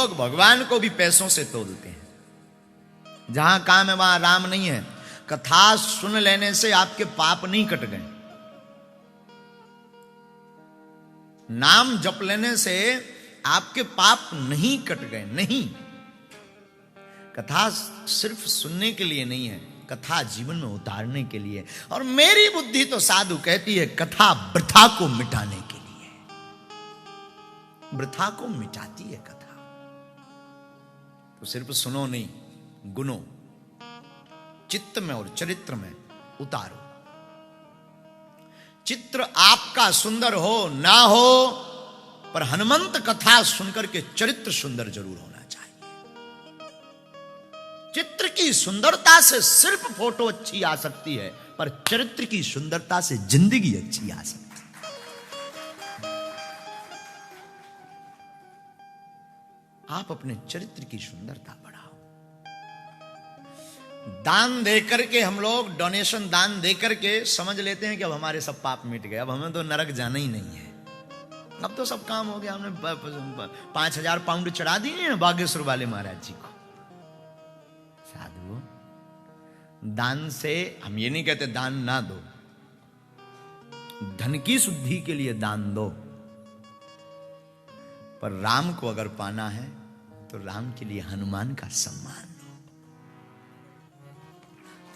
लोग भगवान को भी पैसों से तोलते हैं। जहां काम है वहां राम नहीं है। कथा सुन लेने से आपके पाप नहीं कट गए, नाम जप लेने से आपके पाप नहीं कट गए, नहीं। कथा सिर्फ सुनने के लिए नहीं है, कथा जीवन में उतारने के लिए। और मेरी बुद्धि तो साधु कहती है कथा वृथा को मिटाने के लिए, वृथा को मिटाती है कथा। तो सिर्फ सुनो नहीं, गुनो, चित्त में और चरित्र में उतारो। चित्र आपका सुंदर हो ना हो, पर हनुमंत कथा सुनकर के चरित्र सुंदर जरूर होना चाहिए। चित्र की सुंदरता से सिर्फ फोटो अच्छी आ सकती है, पर चरित्र की सुंदरता से जिंदगी अच्छी आ सकती है। आप अपने चरित्र की सुंदरता बढ़ाओ। दान देकर के हम लोग, डोनेशन दान देकर के समझ लेते हैं कि अब हमारे सब पाप मिट गए, अब हमें तो नरक जाना ही नहीं है, अब तो सब काम हो गया। हमने 5,000 पाउंड चढ़ा दिए हैं बागेश्वर वाले महाराज जी को। साधु, दान से हम ये नहीं कहते दान ना दो, धन की शुद्धि के लिए दान दो, पर राम को अगर पाना है तो राम के लिए हनुमान का सम्मान दो।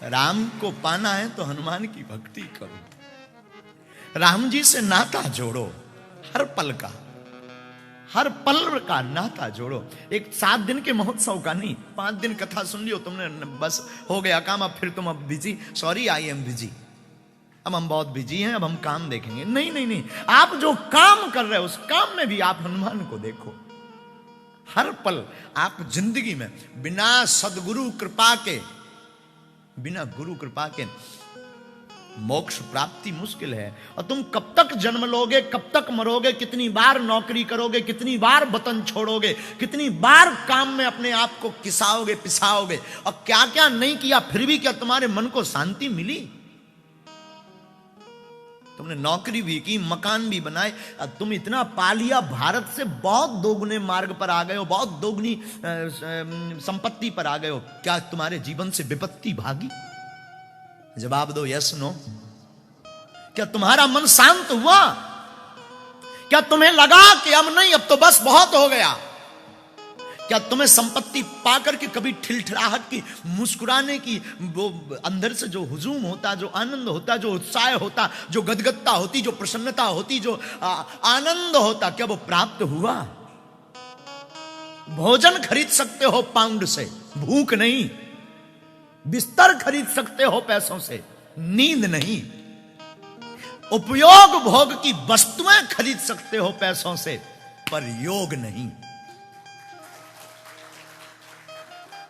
राम को पाना है तो हनुमान की भक्ति करो, राम जी से नाता जोड़ो, हर पल का, हर पल का नाता जोड़ो। एक 7 दिन के महोत्सव का नहीं, 5 दिन कथा सुन लियो तुमने, बस हो गया काम, अब फिर तुम अब busy, sorry I am busy, अब हम बहुत बिजी हैं, अब हम काम देखेंगे। नहीं नहीं नहीं, आप जो काम कर रहे हो उस काम में भी आप हनुमान को देखो। हर पल आप जिंदगी में बिना सदगुरु कृपा के, बिना गुरु कृपा के मोक्ष प्राप्ति मुश्किल है। और तुम कब तक जन्म लोगे, कब तक मरोगे, कितनी बार नौकरी करोगे, कितनी बार वतन छोड़ोगे, कितनी बार काम में अपने आप को किसाओगे पिसाओगे, और क्या क्या नहीं किया, फिर भी क्या तुम्हारे मन को शांति मिली? तुमने नौकरी भी की, मकान भी बनाए, तुम इतना पा लिया, भारत से बहुत दोगुने मार्ग पर आ गए हो, बहुत दोगुनी संपत्ति पर आ गए हो, क्या तुम्हारे जीवन से विपत्ति भागी? जवाब दो यस नो। क्या तुम्हारा मन शांत हुआ? क्या तुम्हें लगा कि अब नहीं, अब तो बस बहुत हो गया? क्या तुम्हें संपत्ति पाकर के कभी ठिलठिलाहट की, मुस्कुराने की, वो अंदर से जो हुजूम होता, जो आनंद होता, जो उत्साह होता, जो गदगदता होती, जो प्रसन्नता होती, जो आनंद होता, क्या वो प्राप्त हुआ? भोजन खरीद सकते हो पाउंड से, भूख नहीं। बिस्तर खरीद सकते हो पैसों से, नींद नहीं। उपयोग भोग की वस्तुएं खरीद सकते हो पैसों से, पर योग नहीं।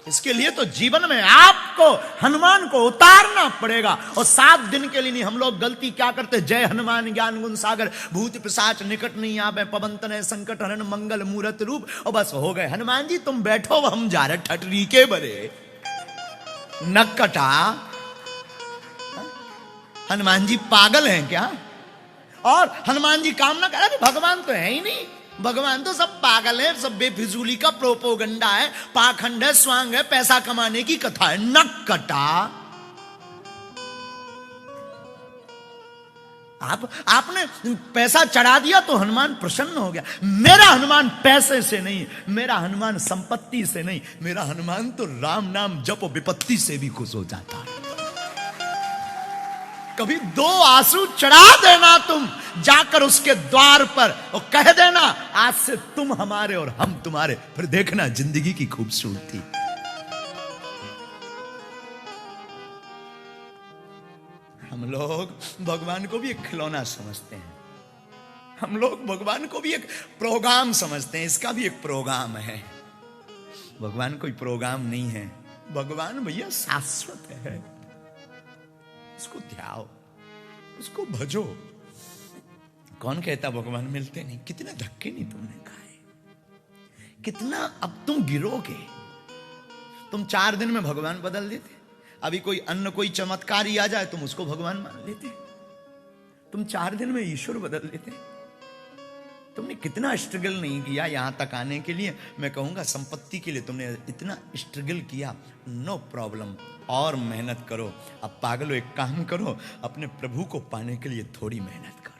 इसके लिए तो जीवन में आपको हनुमान को उतारना पड़ेगा। और 7 दिन के लिए नहीं। हम लोग गलती क्या करते, जय हनुमान ज्ञान गुण सागर, भूत पिशाच निकट नहीं आवे, पवन तनय संकट हरण, मंगल मूरत रूप, और बस हो गए। हनुमान जी तुम बैठो, हम जा रहे ठटरी के बरे नक्कटा। हनुमान जी पागल हैं क्या? और हनुमान जी काम ना करे, भगवान तो है ही नहीं, भगवान तो सब पागल है, सब बेफिजूली का प्रोपोगंडा है, पाखंड है, स्वांग है, पैसा कमाने की कथा है। नक्कटा। आपने पैसा चढ़ा दिया तो हनुमान प्रसन्न हो गया। मेरा हनुमान पैसे से नहीं, मेरा हनुमान संपत्ति से नहीं, मेरा हनुमान तो राम नाम जप विपत्ति से भी खुश हो जाता है। कभी 2 आंसू चढ़ा देना तुम जाकर उसके द्वार पर, और कह देना आज से तुम हमारे और हम तुम्हारे, फिर देखना जिंदगी की खूबसूरती। हम लोग भगवान को भी एक खिलौना समझते हैं, हम लोग भगवान को भी एक प्रोग्राम समझते हैं, इसका भी एक प्रोग्राम है। भगवान कोई प्रोग्राम नहीं है, भगवान भैया शाश्वत है। उसको ध्याओ, उसको भजो। कौन कहता भगवान मिलते नहीं? कितने धक्के नहीं तुमने खाए, कितना अब तुम गिरोगे। तुम 4 दिन में भगवान बदल देते। अभी कोई अन्य कोई चमत्कार ही आ जाए तुम उसको भगवान मान लेते। तुम 4 दिन में ईश्वर बदल लेते। तुमने कितना स्ट्रगल नहीं किया यहां तक आने के लिए। मैं कहूंगा संपत्ति के लिए तुमने इतना स्ट्रगल किया, नो प्रॉब्लम, और मेहनत करो। अब पागलो एक काम करो, अपने प्रभु को पाने के लिए थोड़ी मेहनत करो।